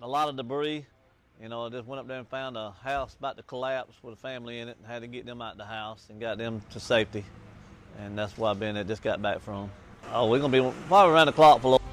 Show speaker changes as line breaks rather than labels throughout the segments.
a lot of debris. You know, I just went up there and found a house about to collapse with a family in it and had to get them out of the house and got them to safety. And that's where I've been at, just got back from. Oh, we're going to be probably around the clock for a little.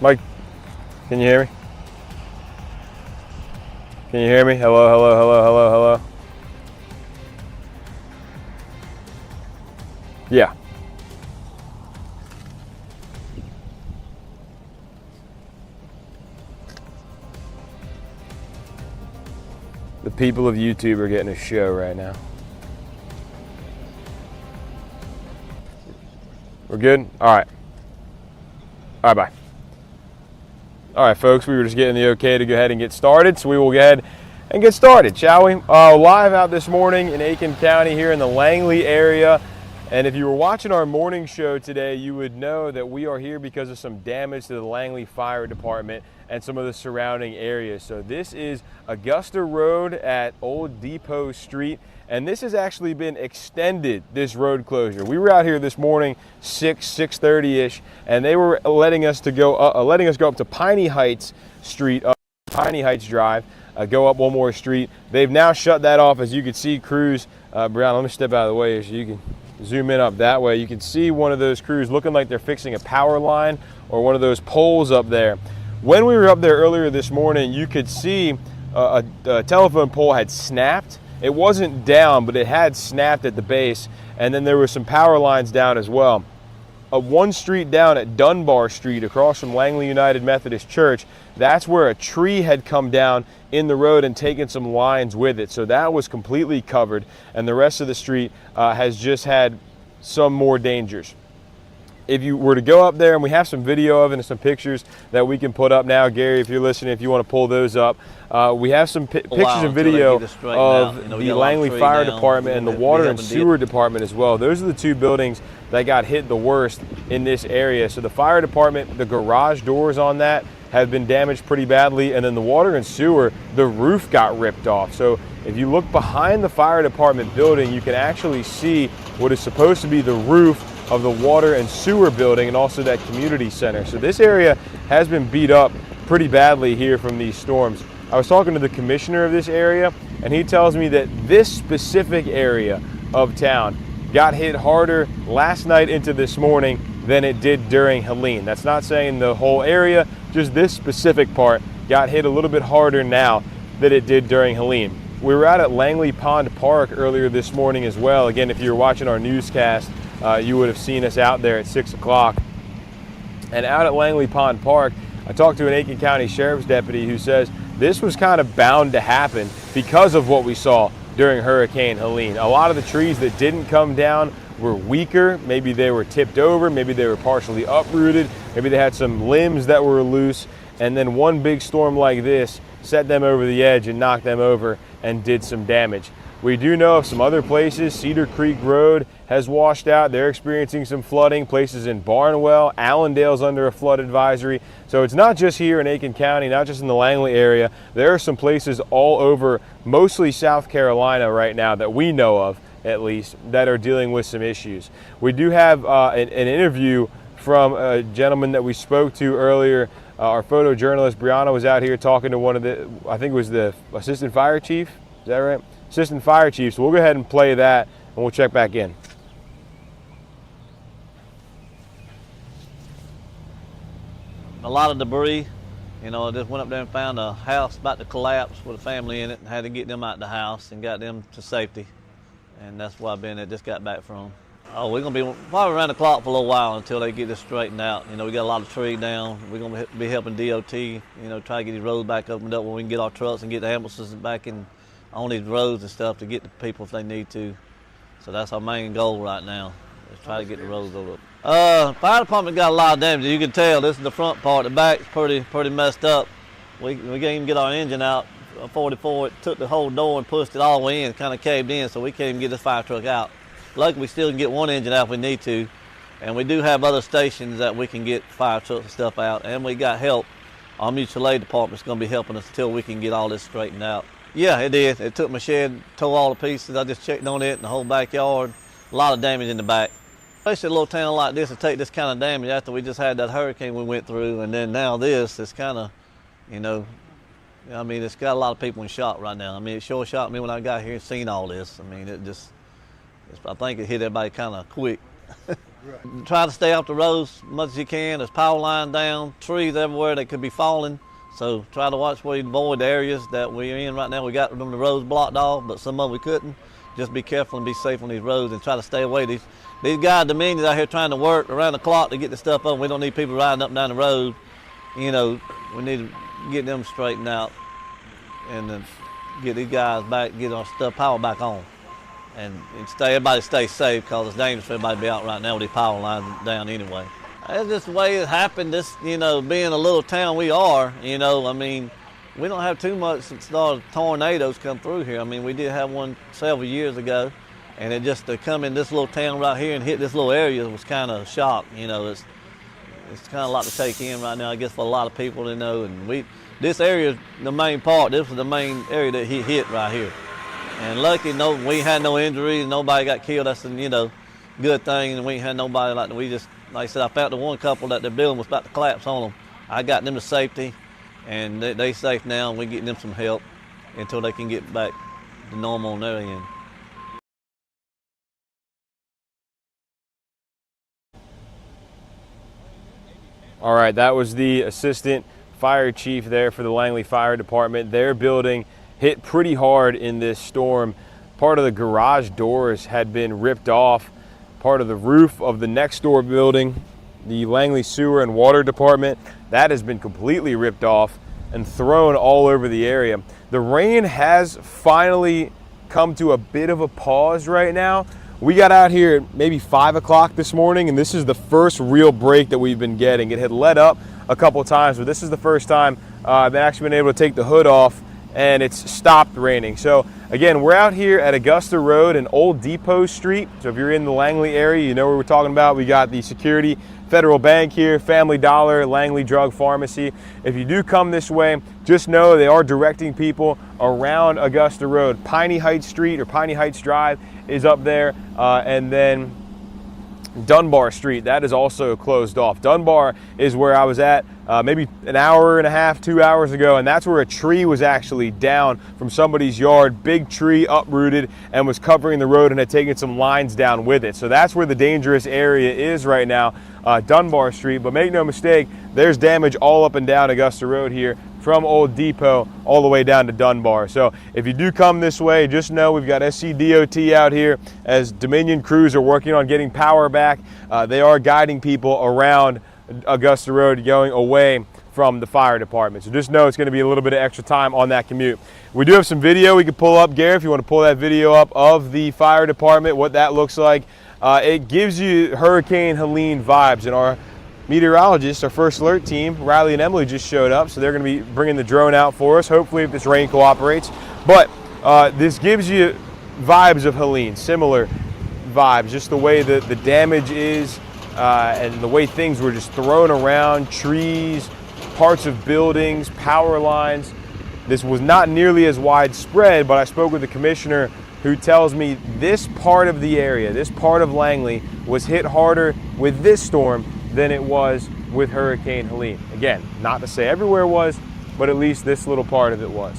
Mike, can you hear me? Can you hear me? Hello, hello, hello, hello, hello. Yeah. The people of YouTube are getting a show right now. We're good? All right. All right, bye. All right, folks, we were just getting the okay to go ahead and get started, so we will go ahead and get started, shall we? Live out this morning in Aiken County here in the Langley area. And if you were watching our morning show today, you would know that we are here because of some damage to the Langley Fire Department and some of the surrounding areas. So this is Augusta Road at Old Depot Street, and this has actually been extended, this road closure. We were out here this morning 6:30ish, and they were letting us go up to Piney Heights Street, Piney Heights Drive, go up one more street. They've now shut that off. As you can see, crews, Brianna, let me step out of the way so you can zoom in up that way. You can see one of those crews looking like they're fixing a power line or one of those poles up there. When we were up there earlier this morning, you could see a telephone pole had snapped. It wasn't down, but it had snapped at the base, and then there were some power lines down as well. One street down at Dunbar Street across from Langley United Methodist Church, that's where a tree had come down in the road and taken some lines with it. So that was completely covered, and the rest of the street has just had some more dangers. If you were to go up there, and we have some video of it and some pictures that we can put up now, Gary, if you're listening, if you want to pull those up. We have some pictures and video of the Langley Fire Department and the Water and Sewer Department as well. Those are the two buildings that got hit the worst in this area. So the fire department, the garage doors on that have been damaged pretty badly, and then the water and sewer, the roof got ripped off. So if you look behind the fire department building, you can actually see what is supposed to be the roof of the water and sewer building and also that community center. So this area has been beat up pretty badly here from these storms. I was talking to the commissioner of this area, and he tells me that this specific area of town got hit harder last night into this morning than it did during Helene. That's not saying the whole area, just this specific part got hit a little bit harder now than it did during Helene. We were out at Langley Pond Park earlier this morning as well. Again, if you were watching our newscast, you would have seen us out there at 6 o'clock. And out at Langley Pond Park, I talked to an Aiken County Sheriff's deputy who says this was kind of bound to happen because of what we saw during Hurricane Helene. A lot of the trees that didn't come down were weaker. Maybe they were tipped over, maybe they were partially uprooted, maybe they had some limbs that were loose, and then one big storm like this set them over the edge and knocked them over and did some damage. We do know of some other places. Cedar Creek Road has washed out. They're experiencing some flooding. Places in Barnwell, Allendale's under a flood advisory. So it's not just here in Aiken County, not just in the Langley area. There are some places all over, mostly South Carolina right now that we know of, at least, that are dealing with some issues. We do have an interview from a gentleman that we spoke to earlier. Our photojournalist Brianna was out here talking to one of the, I think it was the assistant fire chief. Is that right? Assistant fire chief. So we'll go ahead and play that and we'll check back in.
A lot of debris. You know, I just went up there and found a house about to collapse with a family in it and had to get them out the house and got them to safety. And that's where I've been at, just got back from. Oh, we're going to be probably around the clock for a little while until they get this straightened out. You know, we got a lot of trees down. We're going to be helping DOT, you know, try to get these roads back opened up where we can get our trucks and get the ambulances back in on these roads and stuff to get the people if they need to. So that's our main goal right now, is try to get the roads opened up. Fire department got a lot of damage. You can tell this is the front part. The back's pretty messed up. We can't even get our engine out. 44, it took the whole door and pushed it all the way in, kind of caved in, so we can't even get this fire truck out. Luckily, we still can get one engine out if we need to, and we do have other stations that we can get fire trucks and stuff out, and we got help. Our mutual aid department is going to be helping us until we can get all this straightened out. Yeah, it did. It took my shed, tore all the pieces. I just checked on it in the whole backyard. A lot of damage in the back. Especially a little town like this to take this kind of damage after we just had that hurricane we went through, and then now this, it's kind of, you know, I mean, it's got a lot of people in shock right now. I mean, it sure shocked me when I got here and seen all this. I mean, I think it hit everybody kind of quick.
Right.
Try to stay off the roads as much as you can. There's power line down, trees everywhere that could be falling. So try to watch where you avoid the areas that we're in right now. We got them the roads blocked off, but some of them we couldn't. Just be careful and be safe on these roads and try to stay away. These guys, Dominions out here trying to work around the clock to get the stuff up. We don't need people riding up and down the road. You know, we need to get them straightened out and then get these guys back, get our stuff power back on. And everybody stay safe because it's dangerous for everybody to be out right now with these power lines down anyway. It's just the way it happened, this, you know, being a little town we are, you know, I mean, we don't have too much tornadoes come through here. I mean, we did have one several years ago, and it just to come in this little town right here and hit this little area was kind of a shock. You know, it's kind of a lot to take in right now, I guess, for a lot of people to know. And this area is the main part. This was the main area that he hit right here. And lucky, we had no injuries, nobody got killed. That's a, you know, good thing. And we ain't had nobody like I said, I found the one couple that their building was about to collapse on them. I got them to safety. And they safe now, and we're getting them some help until they can get back to normal on their end.
All right, that was the assistant fire chief there for the Langley Fire Department. Their building hit pretty hard in this storm. Part of the garage doors had been ripped off. Part of the roof of the next door building, the Langley Sewer and Water Department, that has been completely ripped off and thrown all over the area. The rain has finally come to a bit of a pause right now. We got out here at maybe 5 o'clock this morning, and this is the first real break that we've been getting. It had let up a couple of times, but this is the first time I've actually been able to take the hood off and it's stopped raining. So again, we're out here at Augusta Road and Old Depot Street. So if you're in the Langley area, you know what we're talking about. We got the Security Federal Bank here, Family Dollar, Langley Drug Pharmacy. If you do come this way, just know they are directing people around Augusta Road. Piney Heights Street or Piney Heights Drive is up there, and then Dunbar Street, that is also closed off. Dunbar is where I was at maybe an hour and a half, 2 hours ago, and that's where a tree was actually down from somebody's yard. Big tree uprooted and was covering the road and had taken some lines down with it. So that's where the dangerous area is right now, Dunbar Street. But make no mistake, there's damage all up and down Augusta Road here from Old Depot all the way down to Dunbar. So if you do come this way, just know we've got SCDOT out here as Dominion crews are working on getting power back. They are guiding people around Augusta Road going away from the fire department. So just know it's going to be a little bit of extra time on that commute. We do have some video we can pull up, Gary, if you want to pull that video up of the fire department, what that looks like. It gives you Hurricane Helene vibes, and our meteorologists, our first alert team, Riley and Emily, just showed up, so they're going to be bringing the drone out for us, hopefully if this rain cooperates. But this gives you vibes of Helene, similar vibes, just the way that the damage is and the way things were just thrown around, trees, parts of buildings, power lines. This was not nearly as widespread, but I spoke with the commissioner who tells me this part of the area, this part of Langley, was hit harder with this storm than it was with Hurricane Helene. Again, not to say everywhere was, but at least this little part of it was.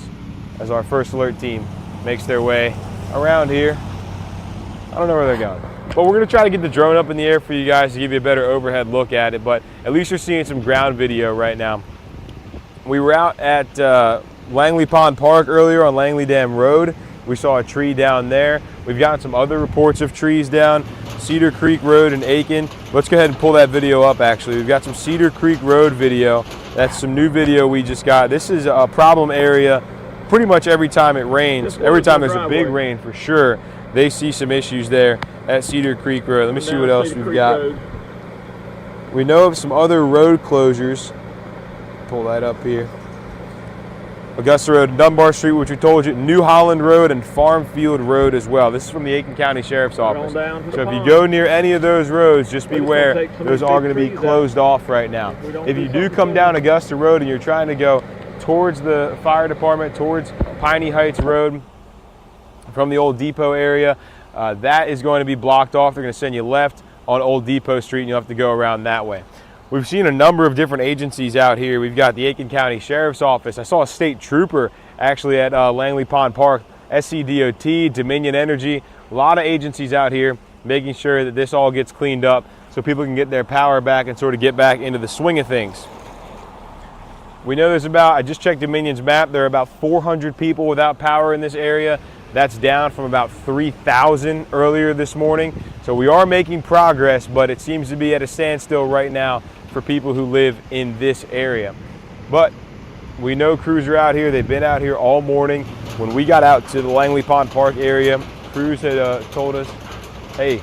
As our first alert team makes their way around here. I don't know where they're going, but we're gonna try to get the drone up in the air for you guys to give you a better overhead look at it, but at least you're seeing some ground video right now. We were out at Langley Pond Park earlier on Langley Dam Road. We saw a tree down there. We've gotten some other reports of trees down Cedar Creek Road in Aiken. Let's go ahead and pull that video up actually. We've got some Cedar Creek Road video. That's some new video we just got. This is a problem area pretty much every time it rains. Every time there's a big rain for sure, they see some issues there at Cedar Creek Road. Let me see what else we've got. We know of some other road closures. Pull that up here. Augusta Road and Dunbar Street, which we told you, New Holland Road and Farmfield Road as well. This is from the Aiken County Sheriff's Office. So if you go near any of those roads, just beware, those are going to be closed off right now. If you do come down Augusta Road and you're trying to go towards the fire department, towards Piney Heights Road from the Old Depot area, that is going to be blocked off. They're going to send you left on Old Depot Street and you'll have to go around that way. We've seen a number of different agencies out here. We've got the Aiken County Sheriff's Office. I saw a state trooper actually at Langley Pond Park, SCDOT, Dominion Energy, a lot of agencies out here making sure that this all gets cleaned up so people can get their power back and sort of get back into the swing of things. We know there's about, I just checked Dominion's map, there are about 400 people without power in this area. That's down from about 3,000 earlier this morning. So we are making progress, but it seems to be at a standstill right now for people who live in this area. But we know crews are out here. They've been out here all morning. When we got out to the Langley Pond Park area, crews had told us, hey.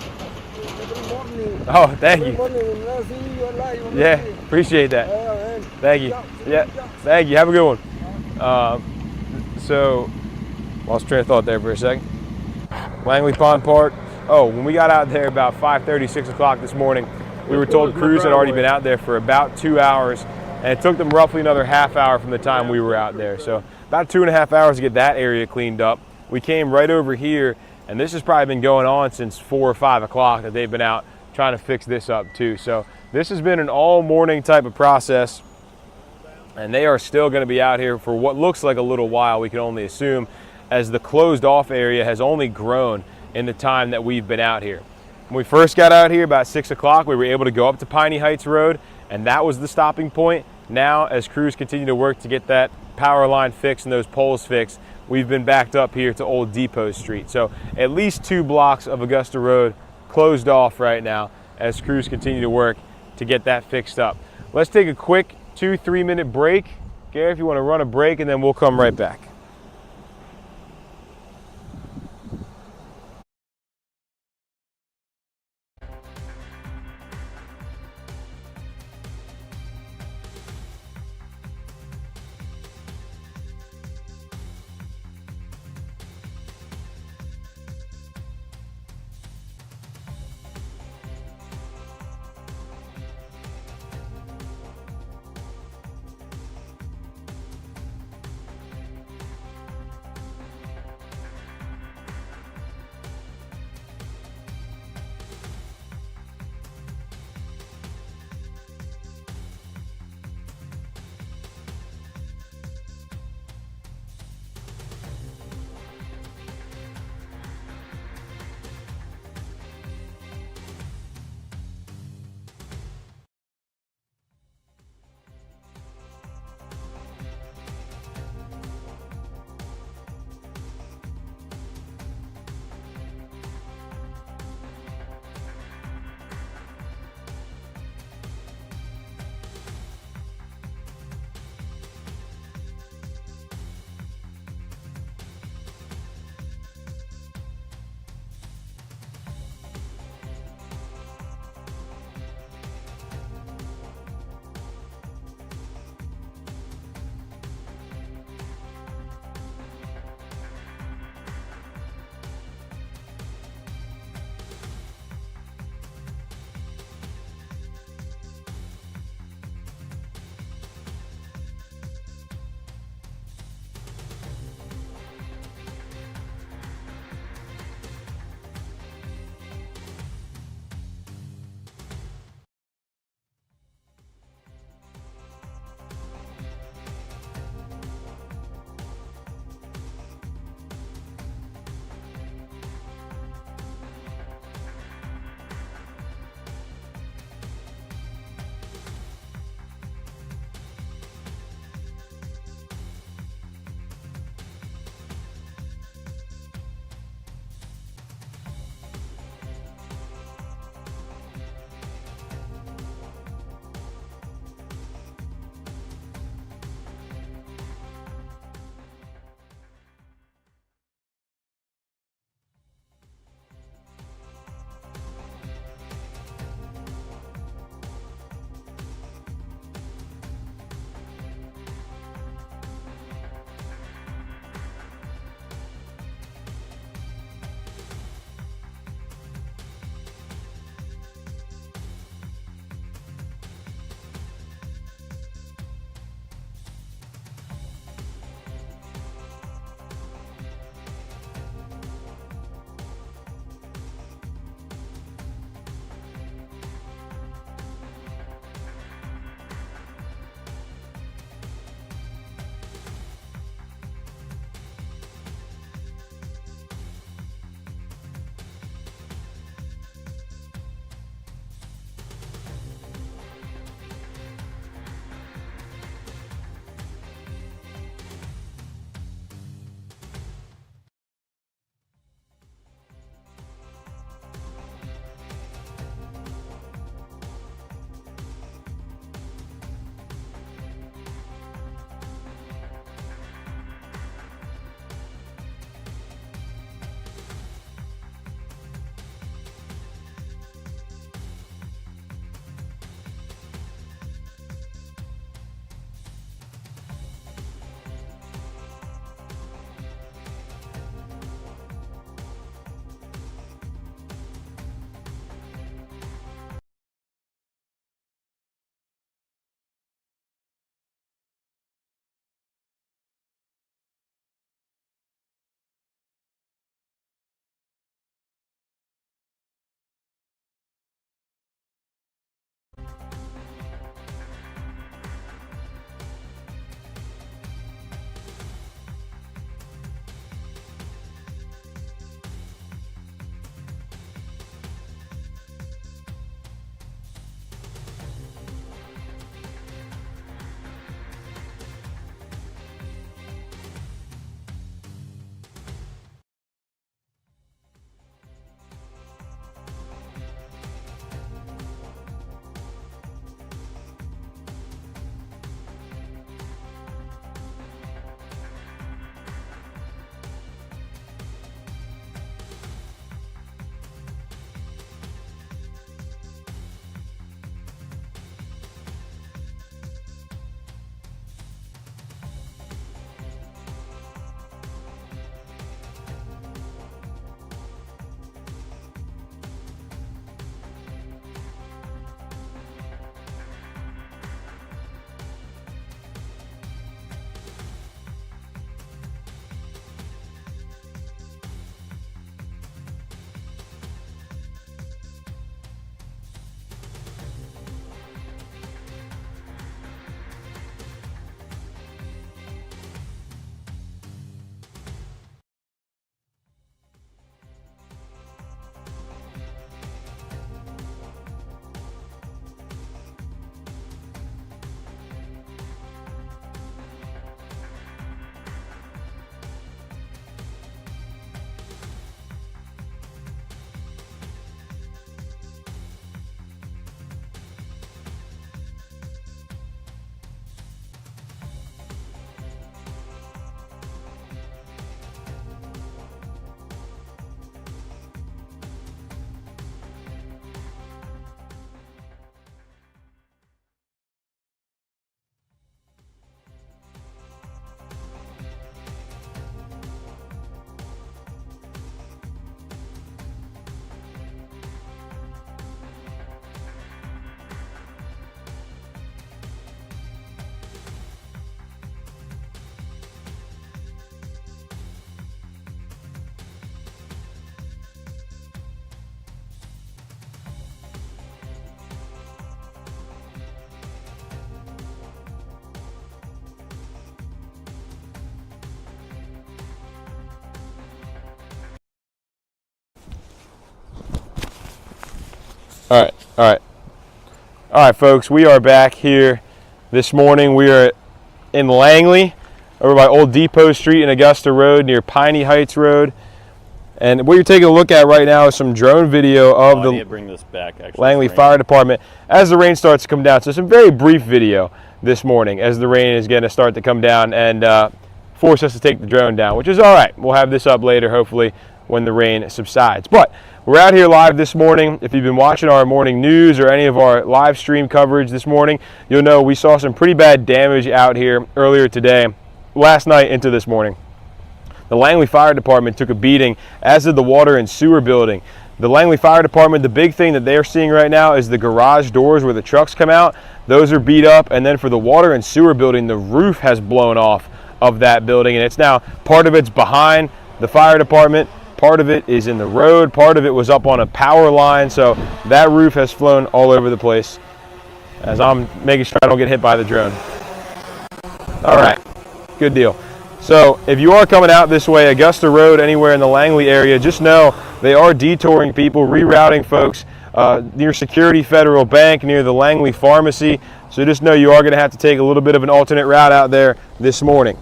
Oh, thank you. Yeah, appreciate that. Thank you. Yeah, thank you. Have a good one. So, lost train of thought there for a second. Langley Pond Park. Oh, when we got out there about 5:30, 6 o'clock this morning, we were told crews had already been out there for about 2 hours, and it took them roughly another half hour from the time we were out there. So about 2.5 hours to get that area cleaned up. We came right over here, and this has probably been going on since 4 or 5 o'clock that they've been out trying to fix this up too. So this has been an all morning type of process, and they are still going to be out here for what looks like a little while, we can only assume, as the closed off area has only grown in the time that we've been out here. When we first got out here about 6 o'clock, we were able to go up to Piney Heights Road, and that was the stopping point. Now, as crews continue to work to get that power line fixed and those poles fixed, we've been backed up here to Old Depot Street. So at least 2 blocks of Augusta Road closed off right now as crews continue to work to get that fixed up. Let's take a quick 2-3 minute break. Gary, if you want to run a break, and then we'll come right back. All right, all right. All right, folks, we are back here this morning. We are in Langley, over by Old Depot Street and Augusta Road near Piney Heights Road. And what you're taking a look at right now is some drone video of the
bring this back, actually,
Langley Fire Department as the rain starts to come down. So some very brief video this morning as the rain is going to start to come down and force us to take the drone down, which is all right. We'll have this up later, hopefully, when the rain subsides. But we're out here live this morning. If you've been watching our morning news or any of our live stream coverage this morning, you'll know we saw some pretty bad damage out here earlier today, last night into this morning. The Langley Fire Department took a beating, as did the Water and Sewer Building. The Langley Fire Department, the big thing that they're seeing right now is the garage doors where the trucks come out. Those are beat up. And then for the Water and Sewer Building, the roof has blown off of that building. And it's now, part of it's behind the fire department. Part of it is in the road. Part of it was up on a power line. So that roof has flown all over the place as I'm making sure I don't get hit by the drone. All right, good deal. So if you are coming out this way, Augusta Road, anywhere in the Langley area, just know they are detouring people, rerouting folks near Security Federal Bank, near the Langley Pharmacy. So just know you are going to have to take a little bit of an alternate route out there this morning.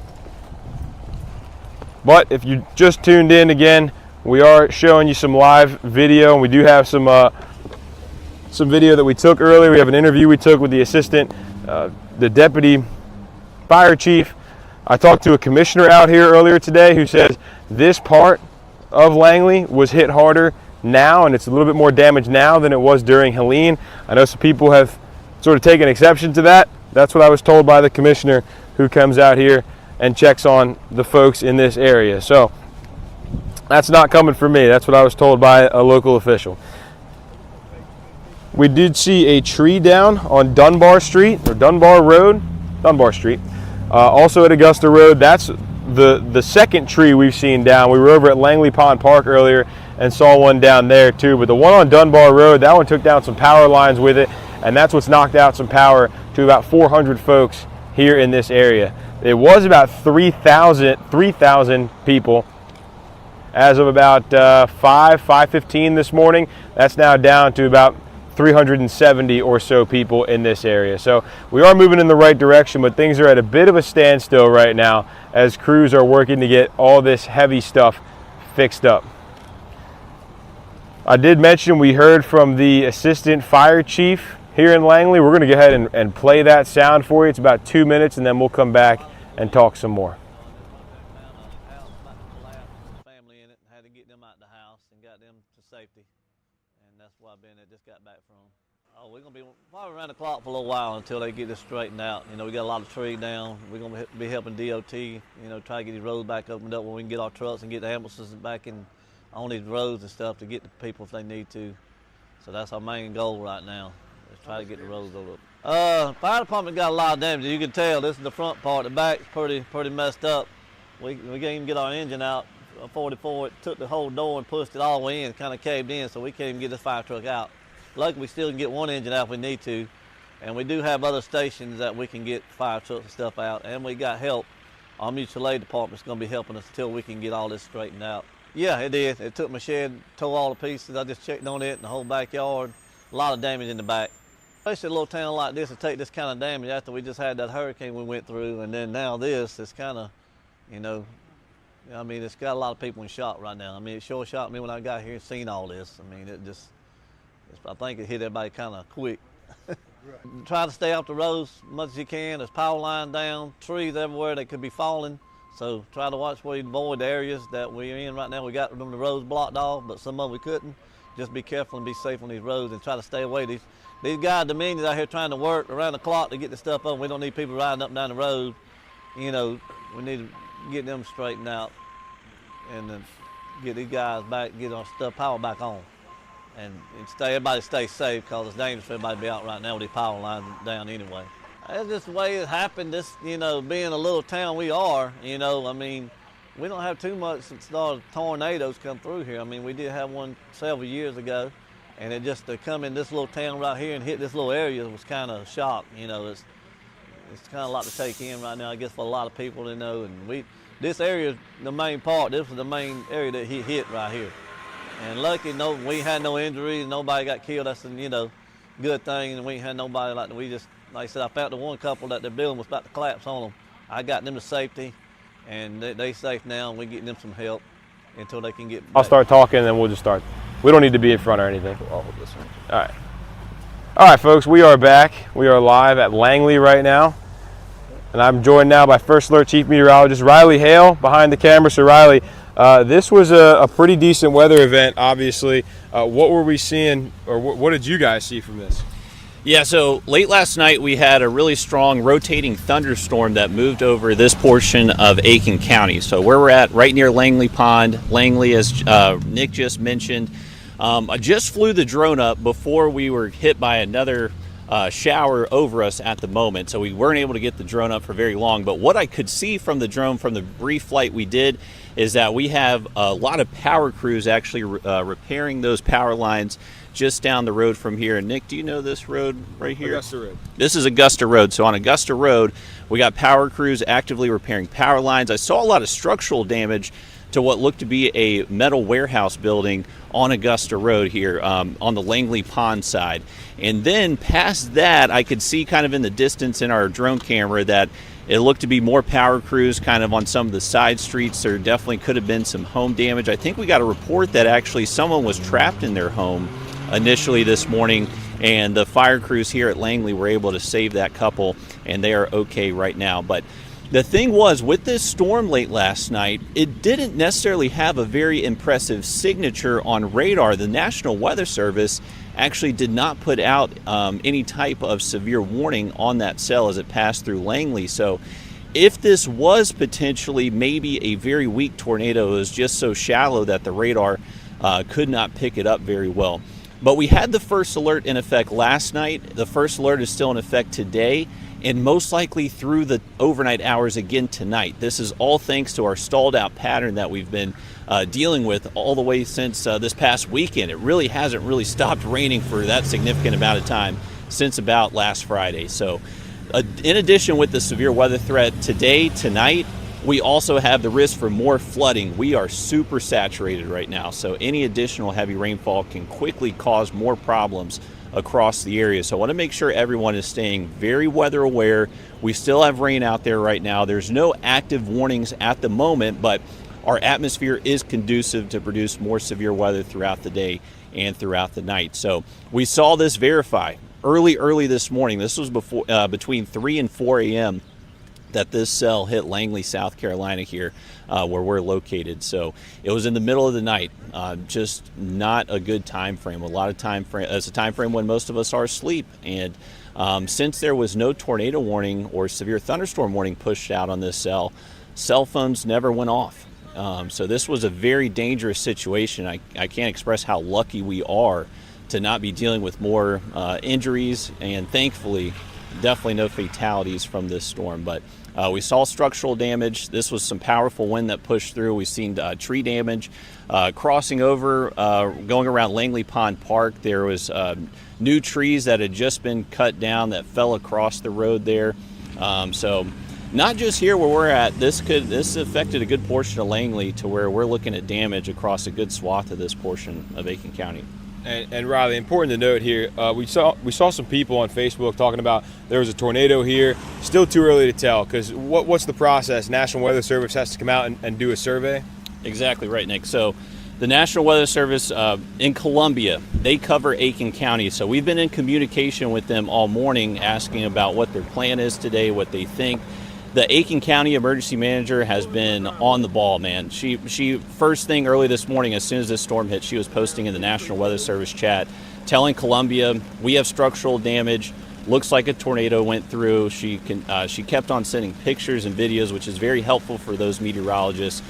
But if you just tuned in again, we are showing you some live video, and we do have some video that we took earlier. We have an interview we took with the assistant, the deputy fire chief. I talked to a commissioner out here earlier today who says this part of Langley was hit harder now, and it's a little bit more damage now than it was during Helene. I know some people have sort of taken exception to that. That's what I was told by the commissioner who comes out here and checks on the folks in this area. So that's not coming from me. That's what I was told by a local official. We did see a tree down on Dunbar Street, or Dunbar Road, Dunbar Street. Also at Augusta Road, that's the second tree we've seen down. We were over at Langley Pond Park earlier and saw one down there too. But the one on Dunbar Road, that one took down some power lines with it, and that's what's knocked out some power to about 400 folks here in this area. It was about 3,000 people as of about 5:15 this morning. That's now down to about 370 or so people in this area. So we are moving in the right direction, but things are at a bit of a standstill right now as crews are working to get all this heavy stuff fixed up. I did mention we heard from the assistant fire chief here in Langley. We're going to go ahead and play that sound for you. It's about 2 minutes, and then we'll come back and talk some more.
Safety, and that's why Bennett just got back from. Oh, we're gonna be probably around the clock for a little while until they get this straightened out. You know, we got a lot of trees down. We're gonna be helping DOT. You know, try to get these roads back opened up where we can get our trucks and get the ambulances back in on these roads and stuff to get the people if they need to. So that's our main goal right now, is try to get the roads opened up. Fire department got a lot of damage. You can tell this is the front part. The back's pretty messed up. We can't even get our engine out. 44, it took the whole door and pushed it all the way in, kind of caved in, so we can't even get this fire truck out. Luckily, we still can get one engine out if we need to, and we do have other stations that we can get fire trucks and stuff out, and we got help. Our mutual aid department's going to be helping us until we can get all this straightened out. Yeah, it did. It took my shed, tore all the pieces. I just checked on it in the whole backyard. A lot of damage in the back. Especially a little town like this to take this kind of damage after we just had that hurricane we went through, and then now this, it's kind of, you know, I mean, it's got a lot of people in shock right now. I mean, it sure shocked me when I got here and seen all this. I mean, I think it hit everybody kind of quick. Try to stay off the roads as much as you can. There's power line down, trees everywhere that could be falling. So try to watch where you avoid the areas that we're in right now. We got them the roads blocked off, but some of them we couldn't. Just be careful and be safe on these roads and try to stay away. These guys, Dominions out here trying to work around the clock to get the stuff up. We don't need people riding up and down the road. You know, we need to get them straightened out and then get these guys back, get our stuff power back on, and everybody stay safe, because it's dangerous for everybody to be out right now with these power lines down anyway. That's just the way it happened. This, you know, being a little town we are, you know, I mean, we don't have too much since the tornadoes come through here. I mean, we did have one several years ago, and it just to come in this little town right here and hit this little area was kind of a shock. You know, it's kind of a lot to take in right now, I guess, for a lot of people to know. And this area is the main part. This was the main area that he hit right here. And lucky, we had no injuries, nobody got killed. That's a good thing, and we ain't had nobody like like I said, I found the one couple that their building was about to collapse on them. I got them to safety, and they safe now, and we getting them some help until they can get back.
I'll start talking, and then we'll just start. We don't need to be in front or anything.
I'll hold this one.
All right. All right, folks, we are back. We are live at Langley right now, and I'm joined now by First Alert Chief Meteorologist Riley Hale behind the camera. So, Riley, this was a pretty decent weather event, obviously. What were we seeing, or what did you guys see from this?
Yeah, so late last night we had a really strong rotating thunderstorm that moved over this portion of Aiken County. So where we're at, right near Langley Pond, Langley, as Nick just mentioned. I just flew the drone up before we were hit by another shower over us at the moment, so we weren't able to get the drone up for very long. But what I could see from the drone from the brief flight we did is that we have a lot of power crews actually repairing those power lines just down the road from here. And Nick, do you know this road right here?
Augusta Road.
This is Augusta Road. So on Augusta Road, we got power crews actively repairing power lines. I saw a lot of structural damage to what looked to be a metal warehouse building on Augusta Road here on the Langley Pond side. And then past that, I could see kind of in the distance in our drone camera that it looked to be more power crews kind of on some of the side streets. There definitely could have been some home damage. I think we got a report that actually someone was trapped in their home initially this morning, and the fire crews here at Langley were able to save that couple, and they are okay right now. But the thing was, with this storm late last night, it didn't necessarily have a very impressive signature on radar. The National Weather Service actually did not put out any type of severe warning on that cell as it passed through Langley. So if this was potentially maybe a very weak tornado, it was just so shallow that the radar could not pick it up very well. But we had the first alert in effect last night. The first alert is still in effect today, and most likely through the overnight hours again tonight. This is all thanks to our stalled out pattern that we've been dealing with all the way since this past weekend. It really hasn't really stopped raining for that significant amount of time since about last Friday. So in addition with the severe weather threat today, tonight, we also have the risk for more flooding. We are super saturated right now, so any additional heavy rainfall can quickly cause more problems across the area. So I want to make sure everyone is staying very weather aware. We still have rain out there right now. There's no active warnings at the moment, but our atmosphere is conducive to produce more severe weather throughout the day and throughout the night. So we saw this verify early this morning. This was before between 3 and 4 a.m. that this cell hit Langley, South Carolina here where we're located. So it was in the middle of the night, just not a good time frame. It's a time frame when most of us are asleep. And since there was no tornado warning or severe thunderstorm warning pushed out on this cell phones never went off. So this was a very dangerous situation. I can't express how lucky we are to not be dealing with more injuries, and thankfully definitely no fatalities from this storm. But we saw structural damage. This was some powerful wind that pushed through. We've seen tree damage crossing over, going around Langley Pond Park. There was new trees that had just been cut down that fell across the road there. So not just here where we're at, this affected a good portion of Langley to where we're looking at damage across a good swath of this portion of Aiken County.
And Riley, important to note here, we saw some people on Facebook talking about there was a tornado here. Still too early to tell, because what's the process? National Weather Service has to come out and do a survey?
Exactly right, Nick. So the National Weather Service in Columbia, they cover Aiken County. So we've been in communication with them all morning asking about what their plan is today, what they think. The Aiken County Emergency Manager has been on the ball, man. She first thing early this morning, as soon as this storm hit, she was posting in the National Weather Service chat, telling Columbia, we have structural damage. Looks like a tornado went through. She kept on sending pictures and videos, which is very helpful for those meteorologists.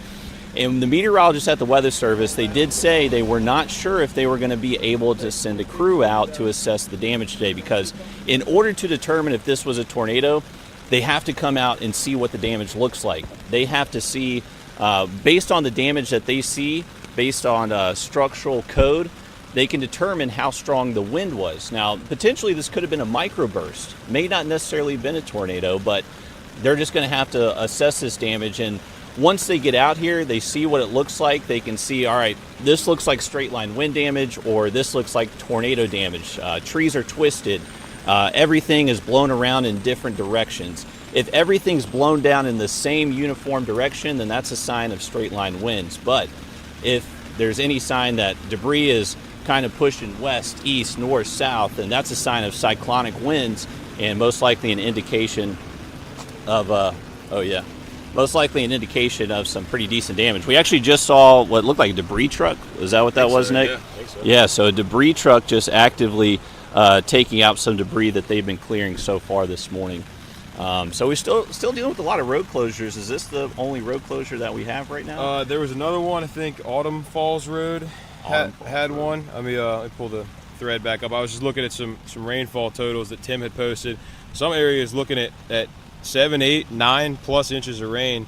And the meteorologists at the Weather Service, they did say they were not sure if they were going to be able to send a crew out to assess the damage today, because in order to determine if this was a tornado, they have to come out and see what the damage looks like. They have to see, based on the damage that they see, based on structural code, they can determine how strong the wind was. Now, potentially this could have been a microburst. May not necessarily have been a tornado, but they're just going to have to assess this damage. And once they get out here, they see what it looks like. They can see, all right, this looks like straight line wind damage, or this looks like tornado damage. Trees are twisted. Everything is blown around in different directions. If everything's blown down in the same uniform direction, then that's a sign of straight line winds. But if there's any sign that debris is kind of pushing west, east, north, south, then that's a sign of cyclonic winds, and most likely an indication of, most likely an indication of some pretty decent damage. We actually just saw what looked like a debris truck. Is that what that was, Nick?
Yeah, I think so.
Yeah, so a debris truck just actively taking out some debris that they've been clearing so far this morning. So we're still dealing with a lot of road closures. Is this the only road closure that we have right now?
There was another one, I think Autumn Falls Road had one. Let me pull the thread back up. I was just looking at some rainfall totals that Tim had posted. Some areas looking at 7, 8, 9 plus inches of rain,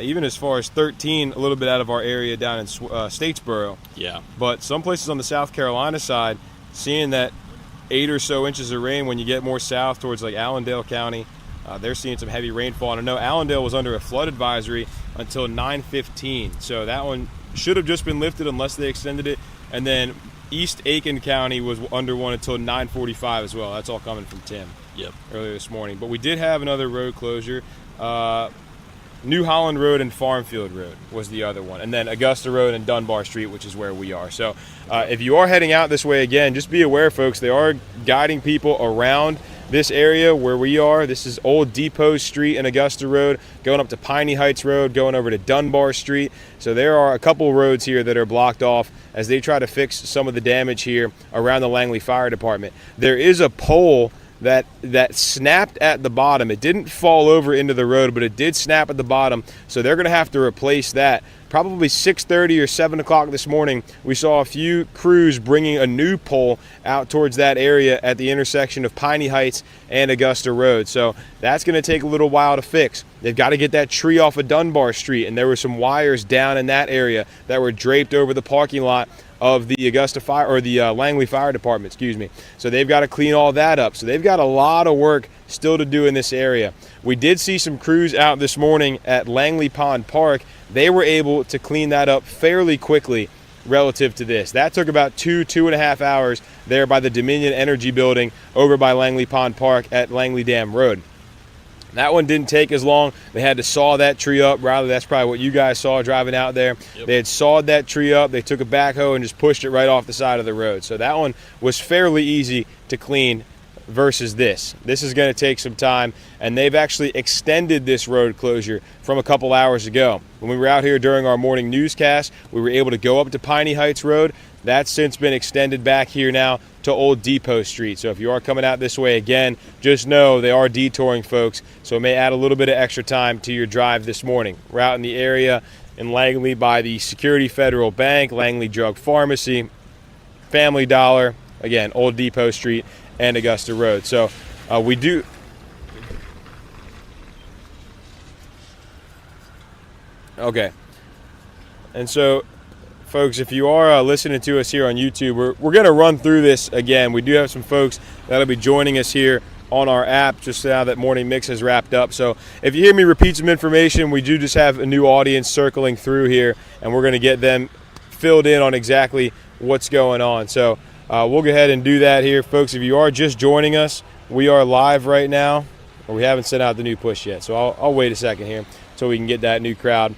even as far as 13, a little bit out of our area down in Statesboro.
Yeah.
But some places on the South Carolina side, seeing that 8 or so inches of rain when you get more south towards like Allendale County, they're seeing some heavy rainfall. And I know Allendale was under a flood advisory until 9:15, so that one should have just been lifted unless they extended it. And then East Aiken County was under one until 9:45 as well. That's all coming from Tim.
Yep.
Earlier this morning. But we did have another road closure. New Holland Road and Farmfield Road was the other one. And then Augusta Road and Dunbar Street, which is where we are. So if you are heading out this way again, just be aware, folks, they are guiding people around this area where we are. This is Old Depot Street and Augusta Road, going up to Piney Heights Road, going over to Dunbar Street. So there are a couple roads here that are blocked off as they try to fix some of the damage here around the Langley Fire Department. There is a pole that snapped at the bottom. It didn't fall over into the road, but it did snap at the bottom. So they're going to have to replace that. Probably 6:30 or 7 o'clock this morning, we saw a few crews bringing a new pole out towards that area at the intersection of Piney Heights and Augusta Road. So that's going to take a little while to fix. They've got to get that tree off of Dunbar Street, and there were some wires down in that area that were draped over the parking lot of the Augusta Fire, or the Langley Fire Department, excuse me. So they've got to clean all that up. So they've got a lot of work still to do in this area. We did see some crews out this morning at Langley Pond Park. They were able to clean that up fairly quickly relative to this. That took about 2.5 hours there by the Dominion Energy Building over by Langley Pond Park at Langley Dam Road. That one didn't take as long. They had to saw that tree up. Rather, that's probably what you guys saw driving out there. Yep. They had sawed that tree up. They took a backhoe and just pushed it right off the side of the road. So that one was fairly easy to clean versus this. This is going to take some time, and they've actually extended this road closure from a couple hours ago. When we were out here during our morning newscast, we were able to go up to Piney Heights Road. That's since been extended back here now to Old Depot Street. So if you are coming out this way again, just know they are detouring, folks. So it may add a little bit of extra time to your drive this morning. We're out in the area in Langley by the Security Federal Bank, Langley Drug Pharmacy, Family Dollar, again, Old Depot Street and Augusta Road. So we do... Okay. And so, folks, if you are listening to us here on YouTube, we're going to run through this again. We do have some folks that'll be joining us here on our app just now that Morning Mix has wrapped up. So if you hear me repeat some information, we do just have a new audience circling through here, and we're going to get them filled in on exactly what's going on. So we'll go ahead and do that here. Folks, if you are just joining us, we are live right now, or we haven't sent out the new push yet. So I'll wait a second here until we can get that new crowd.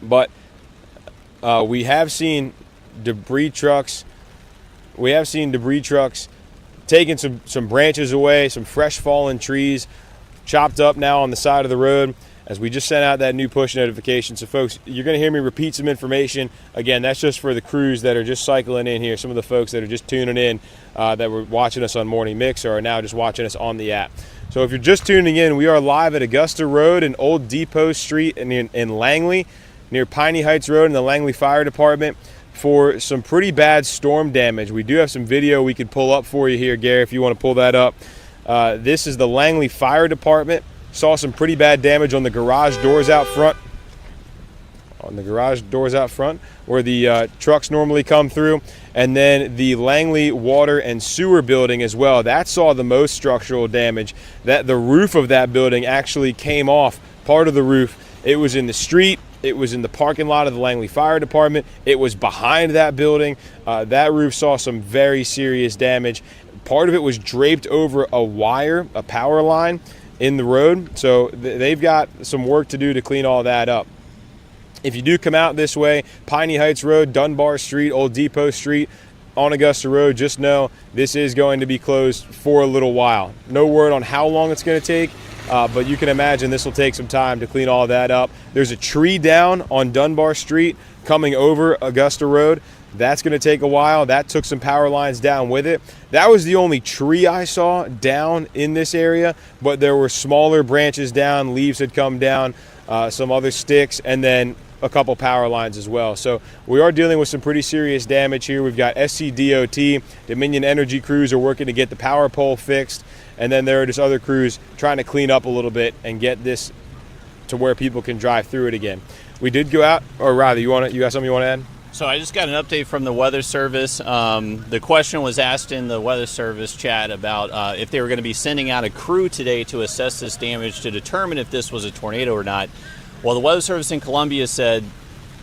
But we have seen debris trucks. We have seen debris trucks taking some branches away, some fresh fallen trees, chopped up now on the side of the road as we just sent out that new push notification. So, folks, you're going to hear me repeat some information. Again, that's just for the crews that are just cycling in here, some of the folks that are just tuning in that were watching us on Morning Mix or are now just watching us on the app. So if you're just tuning in, we are live at Augusta Road and Old Depot Street in Langley, near Piney Heights Road and the Langley Fire Department for some pretty bad storm damage. We do have some video we could pull up for you here, Gary, if you want to pull that up. This is the Langley Fire Department. Saw some pretty bad damage on the garage doors out front. on the garage doors out front where the trucks normally come through. And then the Langley Water and Sewer building as well. That saw the most structural damage. That the roof of that building actually came off, part of the roof. It was in the street. It was in the parking lot of the Langley Fire Department. It was behind that building. That roof saw some very serious damage. Part of it was draped over a wire, a power line in the road. So they've got some work to do to clean all that up. If you do come out this way, Piney Heights Road, Dunbar Street, Old Depot Street, on Augusta Road, just know this is going to be closed for a little while. No word on how long it's going to take, but you can imagine this will take some time to clean all that up. There's a tree down on Dunbar Street coming over Augusta Road. That's going to take a while. That took some power lines down with it. That was the only tree I saw down in this area, but there were smaller branches down, leaves had come down, some other sticks, and then a couple power lines as well. So we are dealing with some pretty serious damage here. We've got SCDOT, Dominion Energy crews are working to get the power pole fixed, and then there are just other crews trying to clean up a little bit and get this to where people can drive through it again. We did go out, or rather, you got something you want to add?
So I just got an update from the Weather Service. The question was asked in the Weather Service chat about if they were going to be sending out a crew today to assess this damage to determine if this was a tornado or not. Well, the Weather Service in Columbia said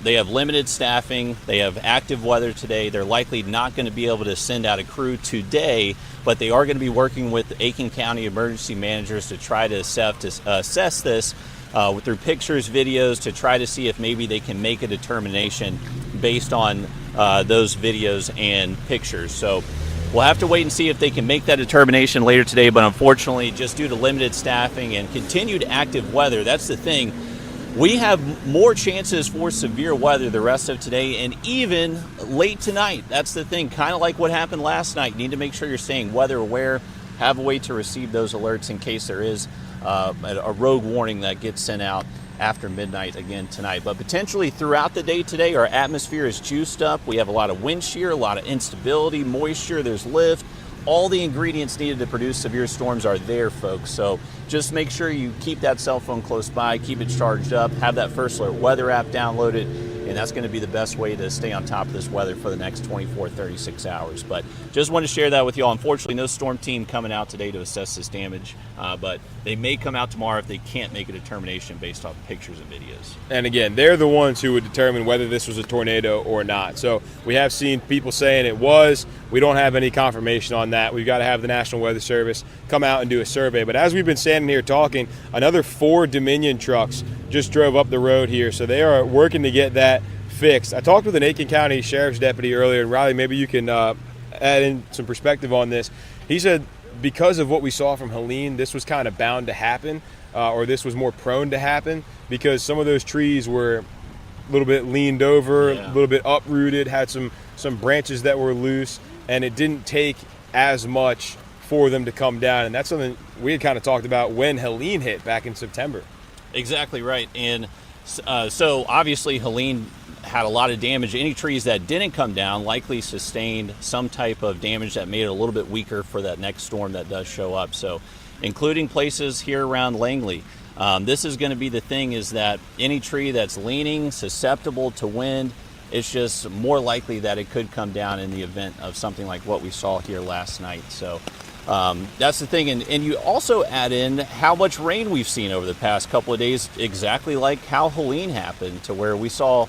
they have limited staffing, they have active weather today, they're likely not going to be able to send out a crew today, but they are going to be working with Aiken County emergency managers to try to assess this through pictures, videos, to try to see if maybe they can make a determination based on those videos and pictures. So we'll have to wait and see if they can make that determination later today, but unfortunately, just due to limited staffing and continued active weather, that's the thing. We have more chances for severe weather the rest of today and even late tonight. That's the thing, kind of like what happened last night. You need to make sure you're staying weather aware, have a way to receive those alerts in case there is a rogue warning that gets sent out after midnight again tonight. But potentially throughout the day today, our atmosphere is juiced up. We have a lot of wind shear, a lot of instability, moisture, there's lift. All the ingredients needed to produce severe storms are there, folks. So just make sure you keep that cell phone close by, keep it charged up, have that First Alert Weather app downloaded, and that's going to be the best way to stay on top of this weather for the next 24, 36 hours. But just want to share that with you all. Unfortunately, no storm team coming out today to assess this damage, but they may come out tomorrow if they can't make a determination based off pictures and videos.
And again, they're the ones who would determine whether this was a tornado or not. So we have seen people saying it was. We don't have any confirmation on that. We've got to have the National Weather Service come out and do a survey. But as we've been standing here talking, another 4 Dominion trucks just drove up the road here. So they are working to get that fixed. I talked with an Aiken County Sheriff's deputy earlier, and Riley, maybe you can add in some perspective on this. He said because of what we saw from Helene, this was kind of bound to happen, or this was more prone to happen because some of those trees were a little bit leaned over, a little bit uprooted, had some branches that were loose, and it didn't take as much for them to come down. And that's something we had kind of talked about when Helene hit back in September.
Exactly right. And so obviously Helene had a lot of damage. Any trees that didn't come down likely sustained some type of damage that made it a little bit weaker for that next storm that does show up. So including places here around Langley. This is going to be the thing, is that any tree that's leaning, susceptible to wind, it's just more likely that it could come down in the event of something like what we saw here last night. So that's the thing. And you also add in how much rain we've seen over the past couple of days, exactly like how Helene happened, to where we saw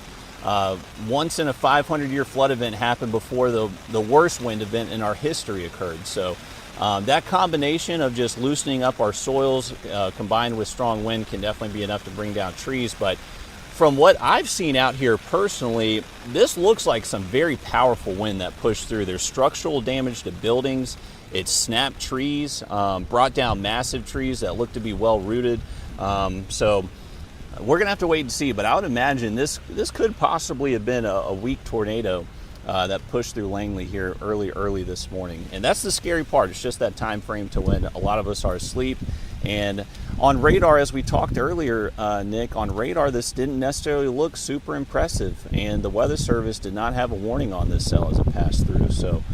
once in a 500-year flood event happen before the worst wind event in our history occurred. So that combination of just loosening up our soils combined with strong wind can definitely be enough to bring down trees. But from what I've seen out here personally, this looks like some very powerful wind that pushed through. There's structural damage to buildings. It snapped trees, brought down massive trees that look to be well rooted. So we're going to have to wait and see. But I would imagine this could possibly have been a weak tornado that pushed through Langley here early this morning. And that's the scary part. It's just that time frame to when a lot of us are asleep. And on radar, as we talked earlier, Nick, on radar, this didn't necessarily look super impressive. And the Weather Service did not have a warning on this cell as it passed through. So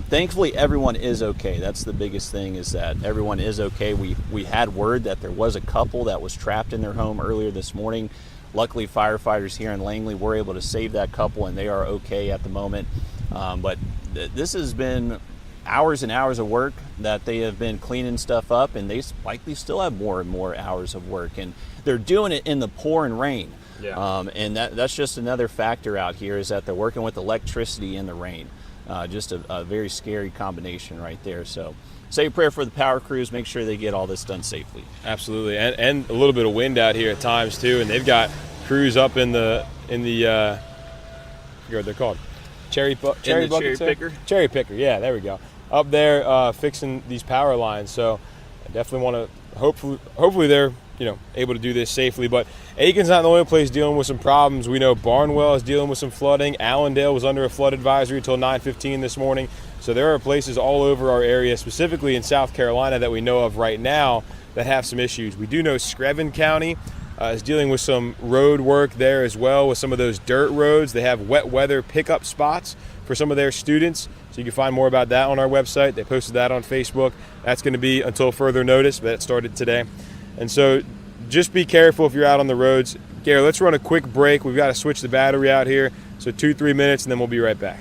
thankfully, everyone is okay. That's the biggest thing, is that everyone is okay. We had word that there was a couple that was trapped in their home earlier this morning. Luckily, firefighters here in Langley were able to save that couple, and they are okay at the moment. But this has been hours and hours of work that they have been cleaning stuff up, and they likely still have more and more hours of work, and they're doing it in the pouring rain.
Yeah.
And that's just another factor out here, is that they're working with electricity in the rain. Just a very scary combination right there. So say a prayer for the power crews, make sure they get all this done safely.
Absolutely, and a little bit of wind out here at times too, and they've got crews up in the I forget what they're called, cherry picker, yeah, there we go, up there fixing these power lines. So I definitely want to hopefully they're able to do this safely. But Aiken's not the only place dealing with some problems. We know Barnwell is dealing with some flooding. Allendale was under a flood advisory until 9:15 this morning. So there are places all over our area, specifically in South Carolina, that we know of right now that have some issues. We do know Screven County is dealing with some road work there as well with some of those dirt roads. They have wet weather pickup spots for some of their students. So you can find more about that on our website. They posted that on Facebook. That's going to be until further notice, but that started today. And so just be careful if you're out on the roads. Gary, let's run a quick break. We've got to switch the battery out here. So 2-3 minutes, and then we'll be right back.